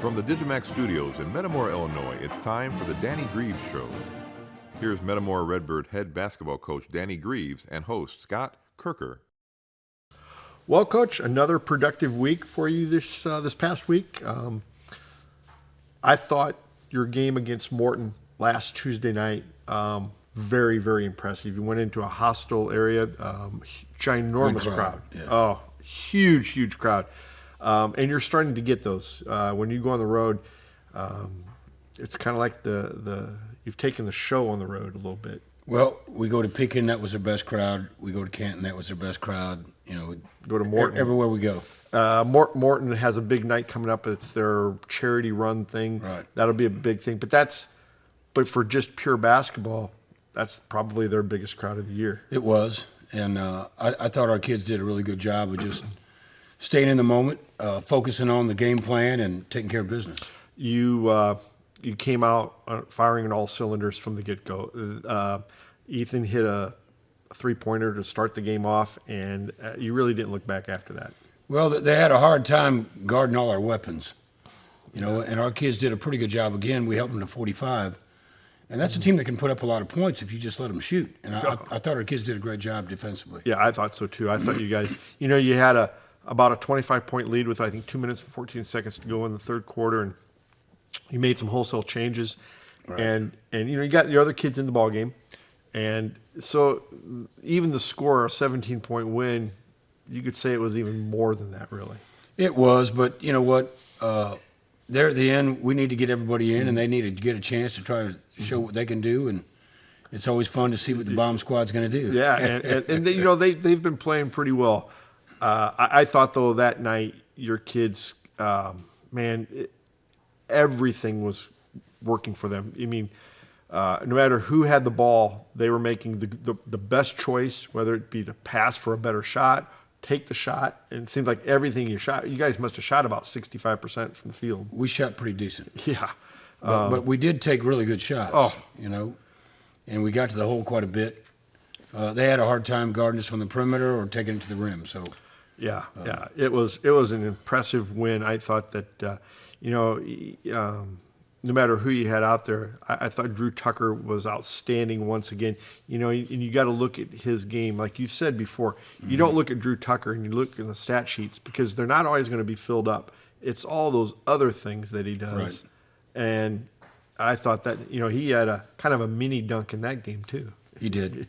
From the digiMAX studios in Metamora, Illinois, it's time for the Danny Grieves Show. Here's Metamora Redbird head basketball coach Danny Grieves and host Scott Kerker. Well, Coach, another productive week for you this past week. I thought your game against Morton last Tuesday night, very, very impressive. You went into a hostile area, ginormous crowd. Yeah. Oh, huge crowd. And you're starting to get those. When you go on the road, it's kind of like you've taken the show on the road a little bit. Well, we go to Pekin, that was their best crowd. We go to Canton, that was their best crowd. You know, Go to Morton. Everywhere we go. Morton has a big night coming up. It's their charity run thing. Right. That'll be a big thing. But for just pure basketball, that's probably their biggest crowd of the year. It was. And I thought our kids did a really good job of just staying in the moment, focusing on the game plan and taking care of business. You came out firing on all cylinders from the get-go. Ethan hit a three-pointer to start the game off, and you really didn't look back after that. Well, they had a hard time guarding all our weapons, you know, and our kids did a pretty good job. Again, we helped them to 45, and that's a team that can put up a lot of points if you just let them shoot. And I thought our kids did a great job defensively. Yeah, I thought so too. I thought you guys, you had about a 25-point lead with, I think, 2 minutes and 14 seconds to go in the third quarter, and you made some wholesale changes. Right. And you got your other kids in the ball game. And so even the score, a 17-point win, you could say it was even more than that, really. It was, but you know what? There at the end, we need to get everybody in, and they need to get a chance to try to show what they can do. And it's always fun to see what the bomb squad's going to do. Yeah, and they've been playing pretty well. I thought, though, that night your kids, everything was working for them. I mean, no matter who had the ball, they were making the best choice, whether it be to pass for a better shot, take the shot. And it seemed like everything you shot, you guys must have shot about 65% from the field. We shot pretty decent. Yeah. But we did take really good shots, and we got to the hole quite a bit. They had a hard time guarding us on the perimeter or taking it to the rim. So, yeah, it was an impressive win. I thought that, no matter who you had out there, I thought Drew Tucker was outstanding once again. And you got to look at his game. Like you said before, you don't look at Drew Tucker and you look in the stat sheets because they're not always going to be filled up. It's all those other things that he does. Right. And I thought that, he had a kind of a mini dunk in that game too. He did.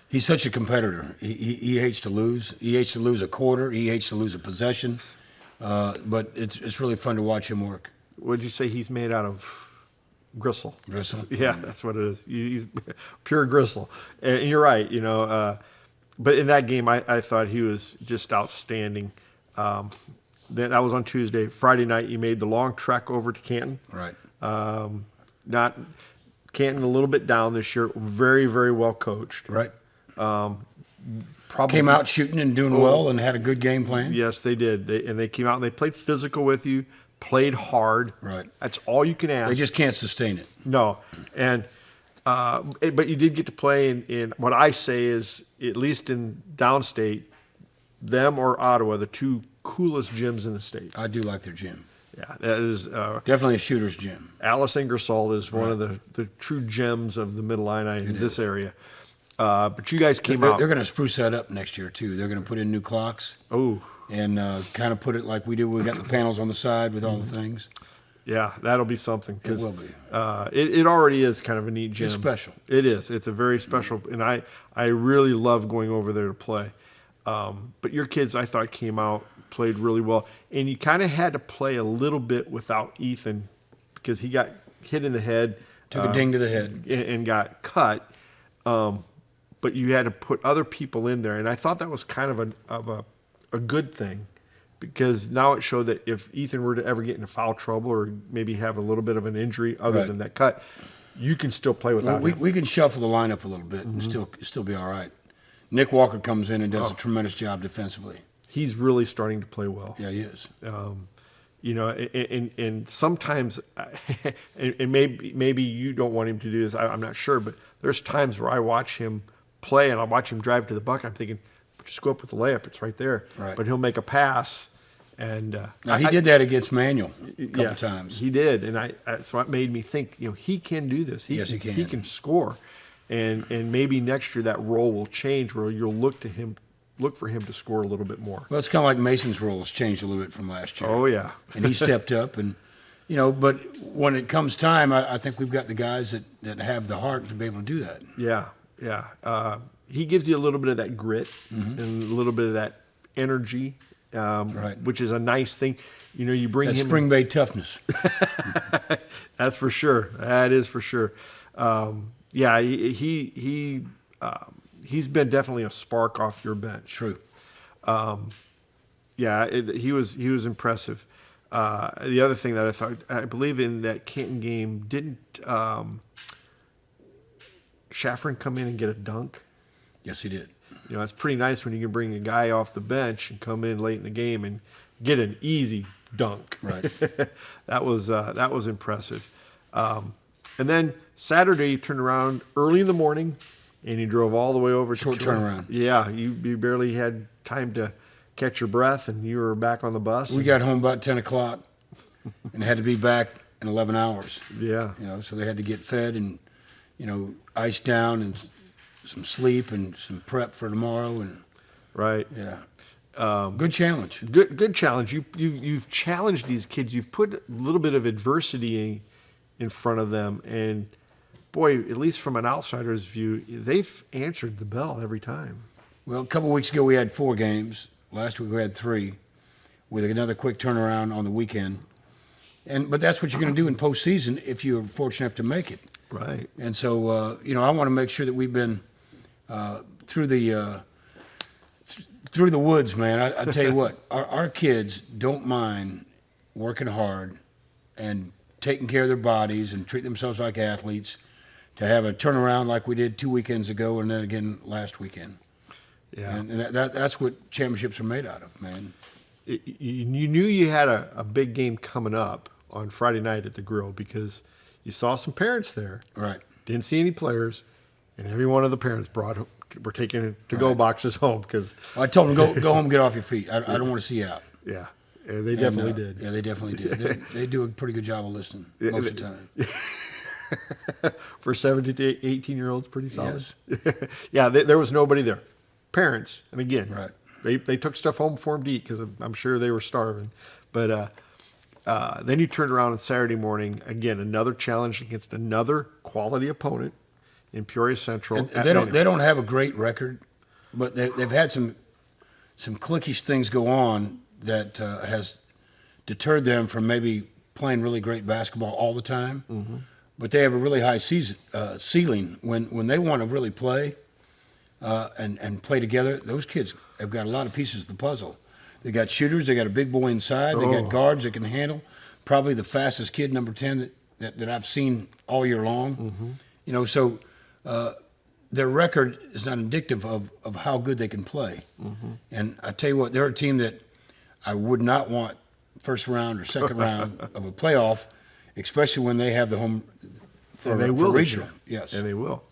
He's such a competitor. He hates to lose. He hates to lose a quarter. He hates to lose a possession. But it's really fun to watch him work. What did you say he's made out of? Gristle. Gristle? Yeah, that's what it is. He's pure gristle. And you're right, but in that game, I thought he was just outstanding. That was on Tuesday. Friday night, you made the long trek over to Canton. Right. Not Canton a little bit down this year. Very, very well coached. Right. Probably came out shooting and doing well and had a good game plan. Yes, they did. They came out and they played physical with you. Played hard. Right. That's all you can ask. They just can't sustain it. No. And but you did get to play in what I say is, at least in downstate, them or Ottawa, the two coolest gyms in the state. I do like their gym. Yeah, that is definitely a shooter's gym. Alice Ingersoll is one of the true gems of the Mid-Illini in this area. But you guys came out. They're going to spruce that up next year too. They're going to put in new clocks. Oh. And kind of put it like we do. We got the panels on the side with all the things. Yeah, that'll be something. It will be. It already is kind of a neat gym. It's special. It is. It's a very special, and I really love going over there to play. But your kids, I thought, came out, played really well, and you kind of had to play a little bit without Ethan because he got hit in the head. Took a ding to the head. And got cut. But you had to put other people in there, and I thought that was kind of a good thing, because now it showed that if Ethan were to ever get into foul trouble or maybe have a little bit of an injury other than that cut, you can still play without him. We can shuffle the lineup a little bit and still be all right. Nick Walker comes in and does a tremendous job defensively. He's really starting to play well. Yeah, he is. And sometimes, and maybe you don't want him to do this, I'm not sure, but there's times where I watch him play and I watch him drive to the bucket. I'm thinking, just go up with the layup. It's right there. Right. But he'll make a pass, And now, he did that against Manual a couple yes, times. he did, and that's what made me think. He can do this. Yes, he can. He can score, and maybe next year that role will change, where you'll look for him to score a little bit more. Well, it's kind of like Mason's role has changed a little bit from last year. Oh yeah, and he stepped up, and but when it comes time, I think we've got the guys that have the heart to be able to do that. Yeah. He gives you a little bit of that grit and a little bit of that energy, Right. which is a nice thing. You bring That him Spring Bay toughness. That's for sure. That is for sure. Yeah, he's been definitely a spark off your bench. True. Yeah, he was impressive. The other thing that I believe in that Canton game, didn't Shaffron come in and get a dunk? Yes, he did. It's pretty nice when you can bring a guy off the bench and come in late in the game and get an easy dunk. Right. That was impressive. And then Saturday, you turned around early in the morning, and you drove all the way over. Short turnaround. Yeah, you barely had time to catch your breath, and you were back on the bus. We got home about 10 o'clock and had to be back in 11 hours. Yeah. So they had to get fed and, iced down and some sleep and some prep for tomorrow. And Right. yeah. Good challenge. Good challenge. You've challenged these kids. You've put a little bit of adversity in front of them, and boy, at least from an outsider's view, they've answered the bell every time. Well, a couple of weeks ago we had 4 games. Last week we had 3, with another quick turnaround on the weekend. But that's what you're going to do in postseason if you're fortunate enough to make it. Right. And so I want to make sure that we've been through the woods, man. I tell you what, our kids don't mind working hard and taking care of their bodies and treat themselves like athletes, to have a turnaround like we did 2 weekends ago and then again last weekend. Yeah. And that's what championships are made out of, man. You knew you had a big game coming up on Friday night at the Grill because you saw some parents there. Right. Didn't see any players, and every one of the parents were taking to-go boxes home because. I told them, go home, get off your feet. I don't want to see you out. Yeah, they definitely did. Yeah, they definitely did. They do a pretty good job of listening most of the time. For 17 to 18-year-olds, pretty solid. Yes. Yeah, there was nobody there. Parents, and again, right. They took stuff home for them to eat because I'm sure they were starving. But then you turned around on Saturday morning, again, another challenge against another quality opponent in Peoria Central. They don't have a great record, but they've had some clickish things go on that has deterred them from maybe playing really great basketball all the time. Mm-hmm. But they have a really high ceiling when they want to really play and play together. Those kids have got a lot of pieces of the puzzle. They got shooters. They got a big boy inside. They got guards that can handle. Probably the fastest kid, number 10, that I've seen all year long. Mm-hmm. So their record is not indicative of how good they can play. Mm-hmm. And I tell you what, they're a team that I would not want first round or second round of a playoff, especially when they have the home for regional. Yes, and they will.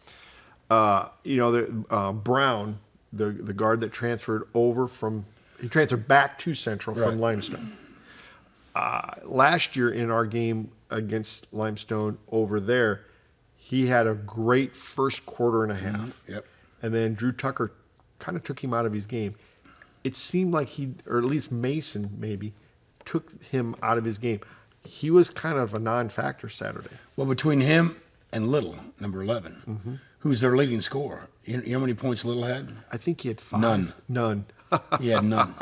Brown, the guard that transferred back to Central from Limestone. Last year in our game against Limestone over there, he had a great first quarter and a half. Mm-hmm. Yep. And then Drew Tucker kind of took him out of his game. It seemed like or at least Mason maybe, took him out of his game. He was kind of a non-factor Saturday. Well, between him and Little, number 11, who's their leading scorer, you know how many points Little had? I think he had 5. None. He had none.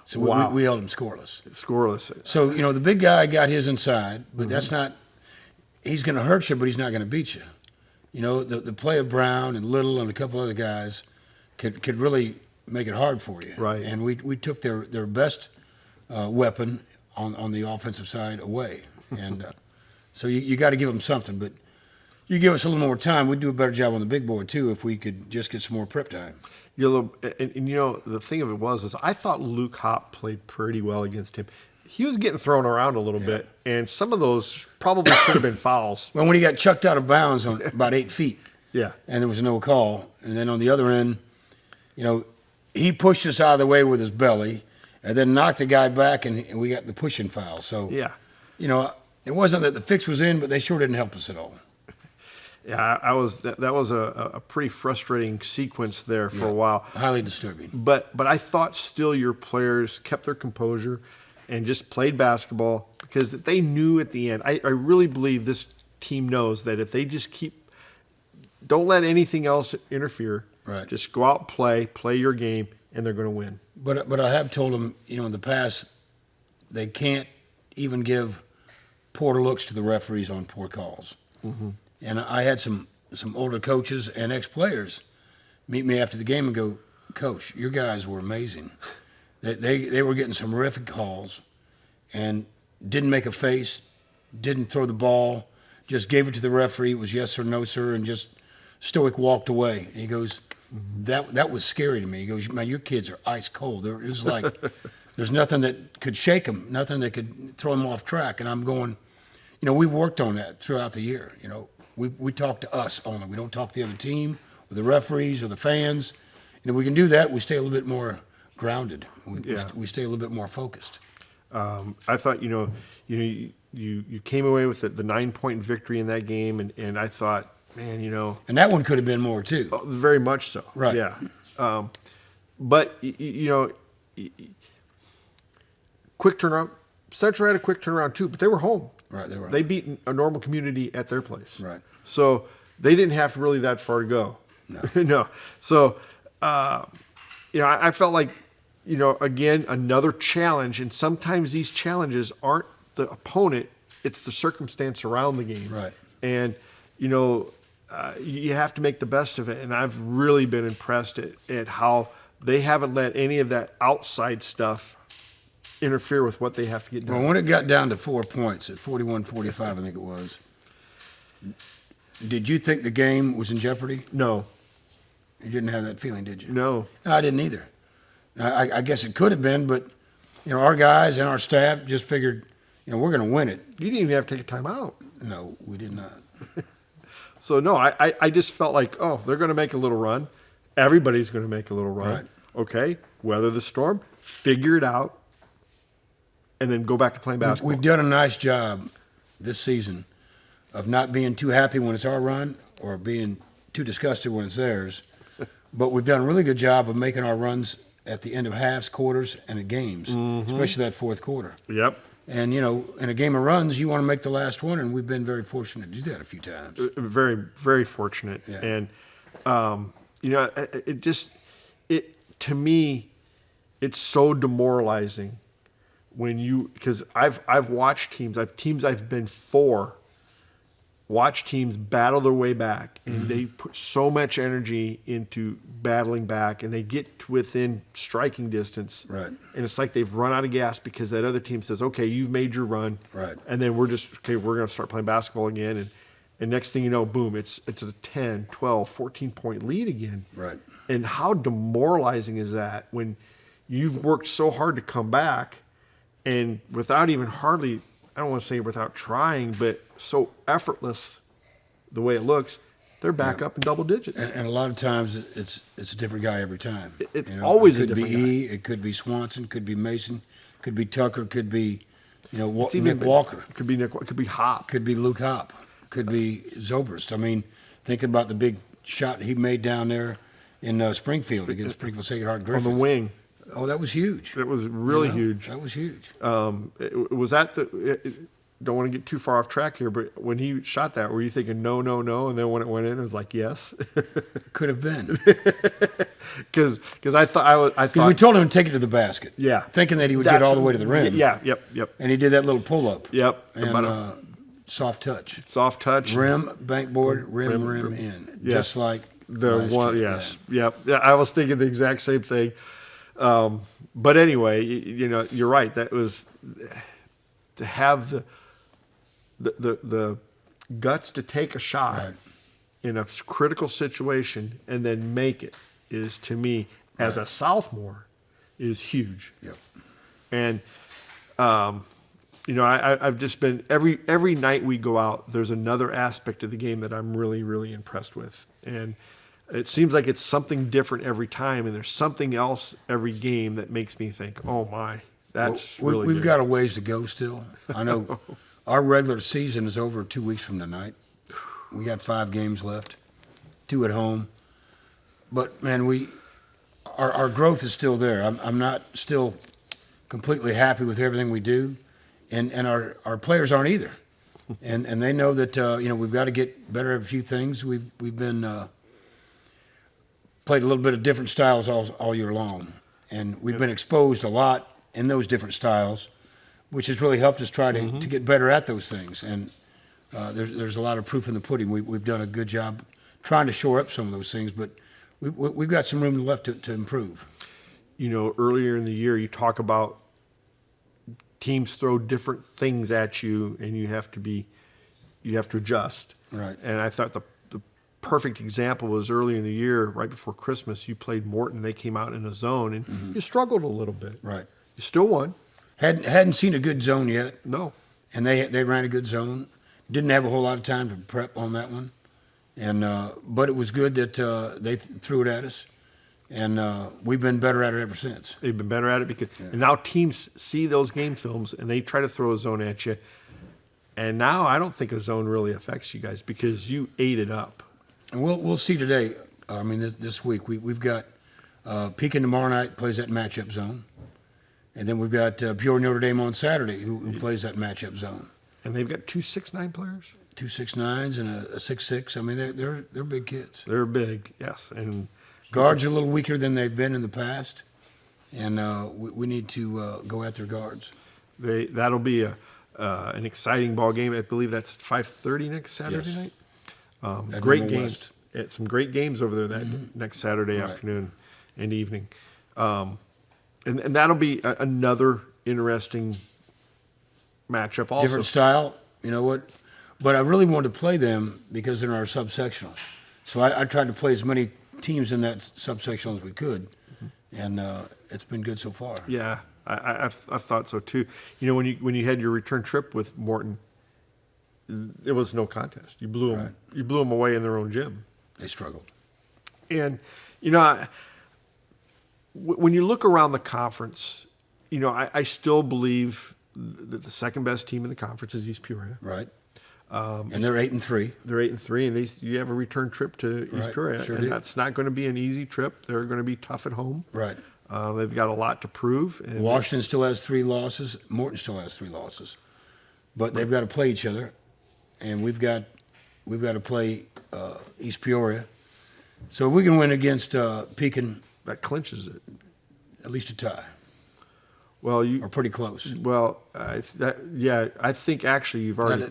So we held him scoreless. Scoreless. So, the big guy got his inside, but that's not – he's going to hurt you, but he's not going to beat you. The play of Brown and Little and a couple other guys could really make it hard for you. Right. And we took their best weapon on the offensive side away. And so you got to give them something. But you give us a little more time, we'd do a better job on the big board, too, if we could just get some more prep time. The thing of it was I thought Luke Hopp played pretty well against him. He was getting thrown around a little bit, and some of those probably should have been fouls. Well, when he got chucked out of bounds on about 8 feet, yeah, and there was no call, and then on the other end, he pushed us out of the way with his belly, and then knocked the guy back, and we got the pushing foul. So, Yeah. It wasn't that the fix was in, but they sure didn't help us at all. Yeah, that was a pretty frustrating sequence there for a while. Highly disturbing. But I thought still your players kept their composure and just played basketball because they knew at the end. I really believe this team knows that if they just don't let anything else interfere. Right. Just go out and play your game, and they're going to win. But I have told them, in the past, they can't even give poor looks to the referees on poor calls. Mm-hmm. And I had some older coaches and ex-players meet me after the game and go, "Coach, your guys were amazing. They were getting some horrific calls and didn't make a face, didn't throw the ball, just gave it to the referee. It was yes or no, sir, and just stoic walked away." And he goes, that was scary to me. He goes, "Man, your kids are ice cold. It was like there's nothing that could shake them, nothing that could throw them off track." And I'm going, we've worked on that throughout the year. We talk to us only. We don't talk to the other team or the referees or the fans. And if we can do that, we stay a little bit more grounded. We stay a little bit more focused. I thought, you came away with the 9-point victory in that game, and I thought, man, And that one could have been more, too. Very much so. Right. Yeah. But, quick turnaround. Central had a quick turnaround, too, but they were home. Right, they were. They beat a normal community at their place. Right. So they didn't have really that far to go. No. No. So, I felt like, again, another challenge. And sometimes these challenges aren't the opponent, it's the circumstance around the game. Right. And, you have to make the best of it. And I've really been impressed at how they haven't let any of that outside stuff interfere with what they have to get done. Well, when it got down to 4 points at 41-45, I think it was, did you think the game was in jeopardy? No. You didn't have that feeling, did you? No. I didn't either. I guess it could have been, but our guys and our staff just figured, we're going to win it. You didn't even have to take a timeout. No, we did not. So, no, I just felt like, they're going to make a little run. Everybody's going to make a little run. Right. Okay, weather the storm, figure it out, and then go back to playing basketball. We've done a nice job this season of not being too happy when it's our run or being too disgusted when it's theirs. But we've done a really good job of making our runs at the end of halves, quarters, and at games, especially that fourth quarter. Yep. And, in a game of runs, you want to make the last one, and we've been very fortunate to do that a few times. Very, very fortunate. Yeah. And, to me, it's so demoralizing because I've watched teams I've been for watch teams battle their way back, and they put so much energy into battling back, and they get to within striking distance. Right. And it's like they've run out of gas because that other team says, "Okay, you've made your run." Right. And then we're going to start playing basketball again, and next thing you know, boom, it's a 10, 12, 14-point lead again. Right. And how demoralizing is that when you've worked so hard to come back, and without even hardly, I don't want to say without trying, but so effortless the way it looks, they're back up in double digits. And a lot of times it's a different guy every time. It's always a different different guy. guy. It could be Swanson, could be Mason, could be Tucker, could be It's Nick Walker, Could be Nick. It could be Hop. could be Luke Hop, could be Zobrist. I mean, thinking about the big shot he made down there in Springfield against Springfield Sacred Heart On Griffith. the wing. Oh, that was huge. It was really huge. That was huge. It was at don't want to get too far off track here, but when he shot that, were you thinking no, no, no, and then when it went in, it was like yes? Could have been. Because I thought Because we told him to take it to the basket. Yeah. Thinking that he would get all the way to the rim. Yeah. Yep. And he did that little pull up. Yep. And soft touch. Soft touch. Rim, bankboard, rim in. Yes. Just like The last one, year. yes, yep. Yeah, I was thinking the exact same thing. But anyway, you're right. That was to have the guts to take a shot Right. in a critical situation and then make it is, to me, as a sophomore, is huge. Yep. And I've just been every night we go out, there's another aspect of the game that I'm really, really impressed with. And it seems like it's something different every time, and there's something else every game that makes me think, oh my, that's really We've good. got a ways to go still. I know our regular season is over 2 weeks from tonight. We got 5 games left, 2 at home. But man, our growth is still there. I'm not still completely happy with everything we do, and our players aren't either. And they know that we've got to get better at a few things. We've been played a little bit of different styles all year long, and we've been exposed a lot in those different styles, which has really helped us try to get better at those things. And there's a lot of proof in the pudding. We've done a good job trying to shore up some of those things, but we've got some room left to improve. Earlier in the year, you talk about teams throw different things at you, and you have to adjust. Right. And I thought the perfect example was early in the year, right before Christmas, you played Morton. They came out in a zone, and you struggled a little bit. Right. You still won. Hadn't seen a good zone yet. No. And they ran a good zone. Didn't have a whole lot of time to prep on that one, and but it was good that they threw it at us, and we've been better at it ever since. They've been better at it because and now teams see those game films and they try to throw a zone at you. And now I don't think a zone really affects you guys because you ate it up. And we'll see today. I mean, this week we've got Pekin tomorrow night plays that matchup zone, and then we've got Peoria Notre Dame on Saturday who plays that matchup zone. And they've got 2 6'9" players. 2 6'9" and a 6'6". I mean, they're big kids. They're big, yes. And Guards are a little weaker than they've been in the past, and we need to go at their guards. That'll be an exciting ball game. I believe that's 5:30 next Saturday night. Great games. Some great games over there that next Saturday afternoon and evening. And that'll be another interesting matchup also. Different style, you know what? But I really wanted to play them because they're in our subsectional. So I tried to play as many teams in that subsectional as we could, and it's been good so far. Yeah, I thought so too. When you had your return trip with Morton, it was no contest. You blew them away in their own gym. They struggled. And when you look around the conference, I still believe that the second best team in the conference is East Peoria. Right. And they're 8-3. They're 8-3, and you have a return trip to East Peoria, sure and do. that's not going to be an easy trip. They're going to be tough at home. Right. They've got a lot to prove. And Washington still has 3 losses. Morton still has 3 losses, but they've got to play each other, and we've got to play East Peoria. So if we can win against Pekin, that clinches it. at least a tie. Well, Or pretty close. Well, I think actually you've already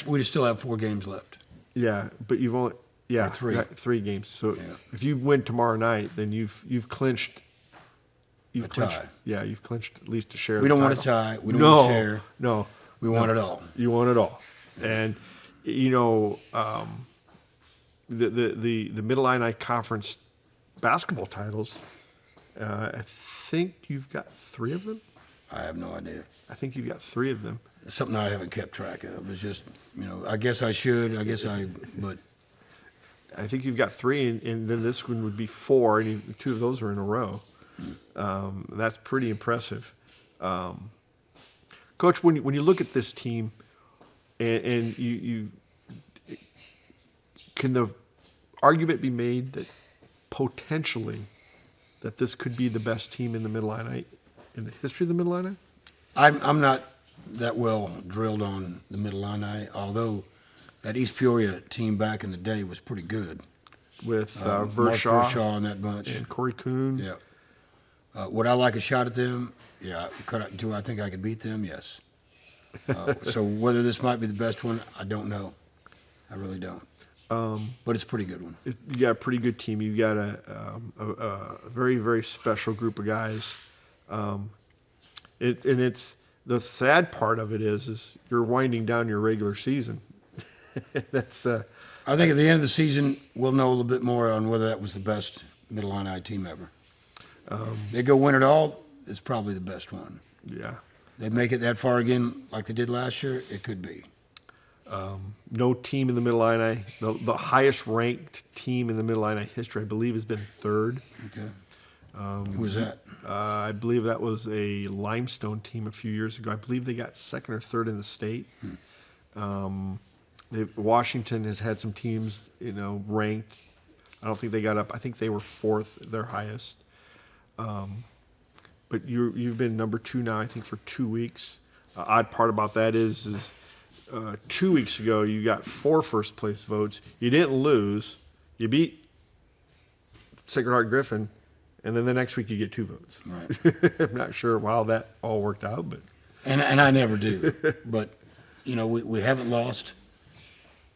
We'd still have 4 games left. Yeah, but you've only Or 3. got 3 games. So Yeah. if you win tomorrow night, then you've clinched. A tie. Yeah, you've clinched at least a share. We of the don't want a title. tie. We don't want to share. No, We want it all. You want it all, and the Middle Illini Conference basketball titles. I think you've got 3 of them. I have no idea. I think you've got 3 of them. It's something I haven't kept track of. It's just, I guess I should. But I think you've got 3, and then this one would be 4, and 2 of those are in a row. That's pretty impressive. Coach, when you look at this team, and you can the argument be made that potentially that this could be the best team in the Mid-Illini, in the history of the Mid-Illini? I'm not that well drilled on the Middle Illini, although that East Peoria team back in the day was pretty good. With Mark Vershaw and that bunch. and Corey Kuhn. Yeah. Would I like a shot at them? Yeah. Do I think I could beat them? Yes. So whether this might be the best one, I don't know. I really don't. But it's a pretty good one. You got a pretty good team. You got a very, very special group of guys. It's the sad part of it is you're winding down your regular season. That's. I think at the end of the season, we'll know a little bit more on whether that was the best Middle Illini team ever. They go win it all, it's probably the best one. Yeah. They make it that far again like they did last year, it could be. No team in the Mid-Illini, the highest ranked team in the Mid-Illini history, I believe, has been third. Okay. Who was that? I believe that was a Limestone team a few years ago. I believe they got second or third in the state. Washington has had some teams, ranked. I don't think they got up. I think they were fourth, their highest. But you've been number 2 now, I think, for 2 weeks. Odd part about that is 2 weeks ago you got 4 first place votes. You didn't lose. You beat Sacred Heart Griffin, and then the next week you get 2 votes. Right. I'm not sure how that all worked out, but And I never do. But, we haven't lost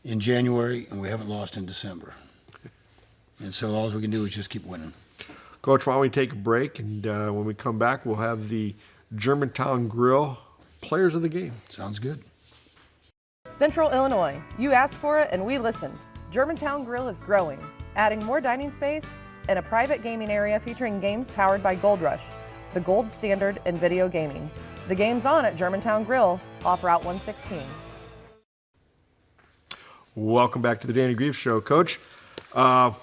in January, and we haven't lost in December. And so all we can do is just keep winning. Coach, why don't we take a break, and when we come back, we'll have the Germantown Grill Players of the Game. Sounds good. Central Illinois, you asked for it and we listened. Germantown Grill is growing, adding more dining space and a private gaming area featuring games powered by Gold Rush, the gold standard in video gaming. The game's on at Germantown Grill off Route 116. Welcome back to the Danny Grieves Show. Coach, why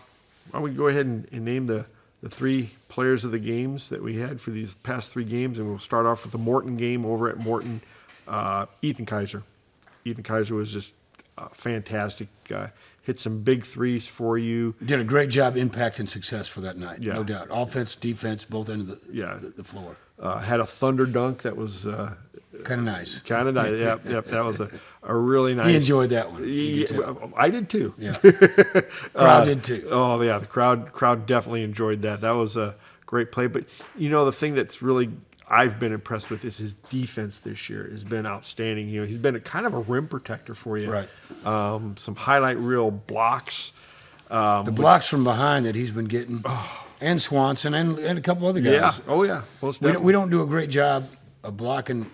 don't we go ahead and name the 3 players of the games that we had for these past 3 games, and we'll start off with the Morton game over at Morton. Ethan Kaiser. Ethan Kaiser was just fantastic. Hit some big threes for you. Did a great job impacting success for that night, Yeah. no doubt. Offense, defense, both ends of the floor. Had a thunder dunk that was Kind of nice. kind of nice. Yep. That was a really nice. He enjoyed that one. I did too. Yeah. Crowd did too. Oh yeah, the crowd definitely enjoyed that. That was a great play. But the thing that's really I've been impressed with is his defense this year has been outstanding. He's been kind of a rim protector for you. Right. Some highlight reel blocks. The blocks from behind that he's been getting, and Swanson and a couple other guys. Yeah. Oh yeah. Most definitely. We don't do a great job of blocking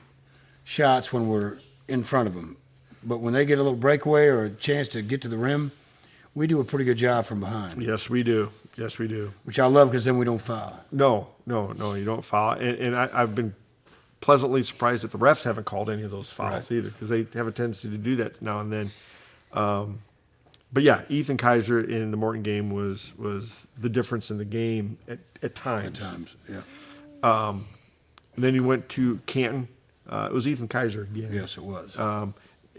shots when we're in front of them, but when they get a little breakaway or a chance to get to the rim, we do a pretty good job from behind. Yes, we do. Yes, we do. Which I love because then we don't foul. No, you don't foul. And I've been pleasantly surprised that the refs haven't called any of those fouls either, because they have a tendency to do that now and then. But yeah, Ethan Kaiser in the Morton game was the difference in the game at times. At times, yeah. And then you went to Canton. It was Ethan Kaiser again. Yes, it was.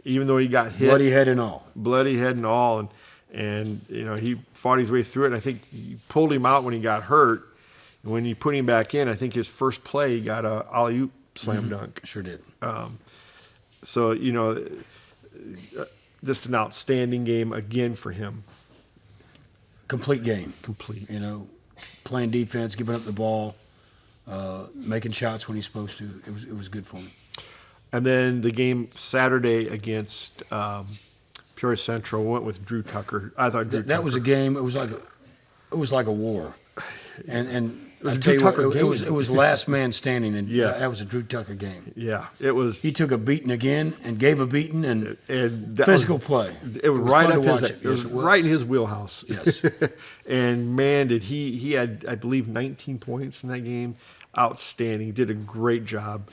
Even though he got hit. Bloody head and all. Bloody head and all. And he fought his way through it. And I think you pulled him out when he got hurt. And when you put him back in, I think his first play, he got a alley-oop slam dunk. Sure did. So, just an outstanding game again for him. Complete game. Complete. Playing defense, giving up the ball, making shots when he's supposed to. It was good for him. And then the game Saturday against Peoria Central went with Drew Tucker. I thought That was a game. It was like a war, and It was I a tell Drew you what, Tucker it game. was last man standing, and Yes. that was a Drew Tucker game. Yeah, it was. He took a beating again and gave a beating and that physical was- play. It was right fun up to his. watch It was Yes, right in his wheelhouse. Yes. And man, did he had, I believe, 19 points in that game. Outstanding. He did a great job.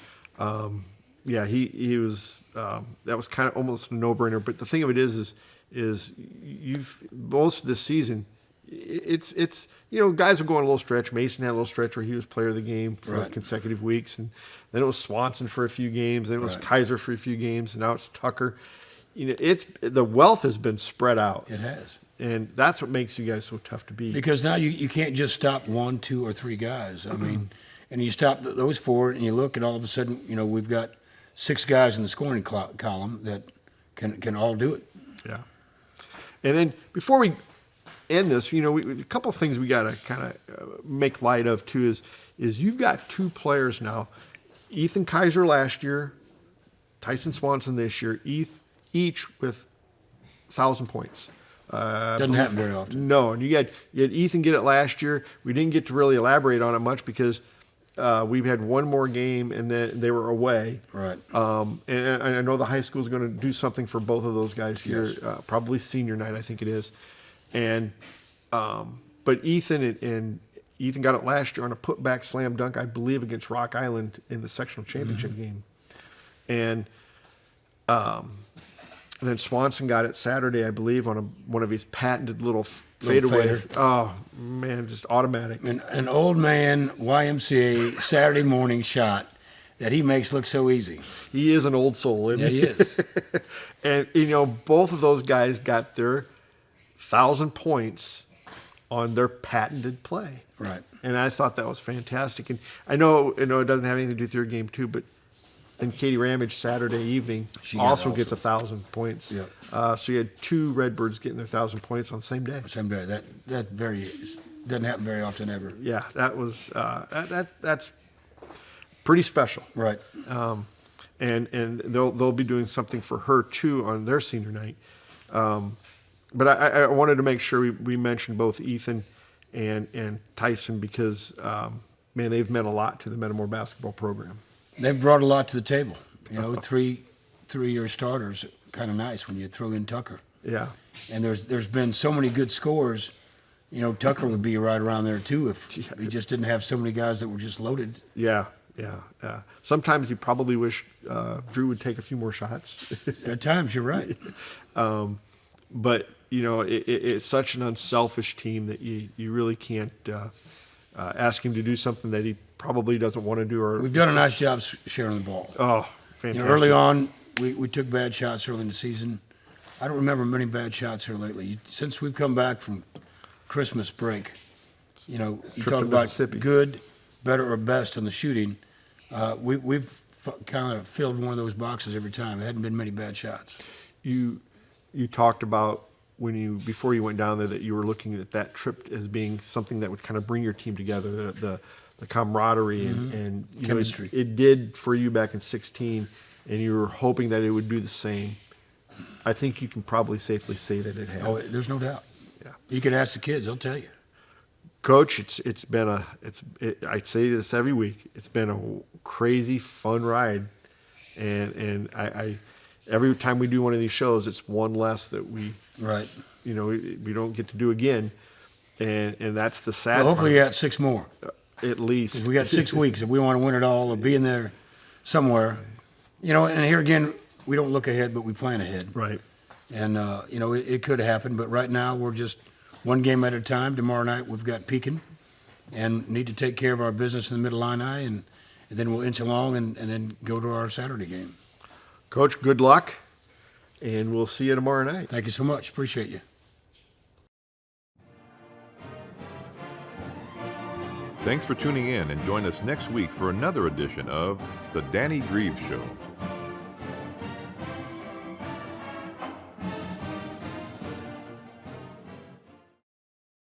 Yeah, he was. That was kind of almost a no-brainer. But the thing of it is you've most of this season. It's guys are going a little stretch. Mason had a little stretch where he was player of the game for Right. consecutive weeks, and then it was Swanson for a few games, then it was Right. Kaiser for a few games, and now it's Tucker. It's the wealth has been spread out. It has. And that's what makes you guys so tough to beat. Because now you can't just stop 1, 2, or 3 guys. I mean, and you stop those 4, and you look, and all of a sudden, we've got 6 guys in the scoring column that can all do it. Yeah. And then before we end this, a couple of things we got to kind of make light of too is you've got 2 players now, Ethan Kaiser last year, Tyson Swanson this year, each with 1,000 points. Doesn't happen very often. No, and you had Ethan get it last year. We didn't get to really elaborate on it much because we had one more game and then they were away. Right. And I know the high school is going to do something for both of those guys here, Yes. probably senior night, I think it is. And but Ethan got it last year on a putback slam dunk, I believe, against Rock Island in the sectional championship game. And And then Swanson got it Saturday, I believe, on one of his patented little fadeaway. fader. Oh, man, just automatic. An old man YMCA Saturday morning shot that he makes look so easy. He is an old soul, isn't Yeah, he is. And, both of those guys got their 1,000 points on their patented play. Right. And I thought that was fantastic. And I know it doesn't have anything to do with your game, too, but then Katie Ramage Saturday evening also gets 1,000 points. Yeah. So you had 2 Redbirds getting their 1,000 points on the same day. Same day. That doesn't happen very often ever. Yeah, that was that's pretty special. Right. And they'll be doing something for her too on their senior night. But I wanted to make sure we mentioned both Ethan and Tyson because man, they've meant a lot to the Metamore basketball program. They've brought a lot to the table. 3-year starters, kind of nice when you throw in Tucker. Yeah. And there's been so many good scores. Tucker would be right around there too if he just didn't have so many guys that were just loaded. Yeah. Sometimes you probably wish Drew would take a few more shots. At times, you're right. But it's such an unselfish team that you really can't ask him to do something that he probably doesn't want to do. Or We've done a nice job sharing the ball. Oh, fantastic! Early on, we took bad shots early in the season. I don't remember many bad shots here lately. Since we've come back from Christmas break, you talk about good, better, or best on the shooting. We've kind of filled one of those boxes every time. There hadn't been many bad shots. You talked about before you went down there that you were looking at that trip as being something that would kind of bring your team together, the camaraderie and chemistry. It did for you back in 2016, and you were hoping that it would do the same. I think you can probably safely say that it has. Oh, there's no doubt. Yeah. You can ask the kids; they'll tell you. Coach, it's been I say this every week. It's been a crazy, fun ride, and I every time we do one of these shows, it's one less that we we don't get to do again, and that's the sad. Well, hopefully, part. you got 6 more. At least We got 6 weeks if we want to win it all or be in there somewhere. And here again, we don't look ahead, but we plan ahead. Right. And it could happen, but right now we're just one game at a time. Tomorrow night we've got Pekin, and need to take care of our business in the Middle Illini, and then we'll inch along and then go to our Saturday game. Coach, good luck, and we'll see you tomorrow night. Thank you so much. Appreciate you. Thanks for tuning in, and join us next week for another edition of The Danny Grieves Show.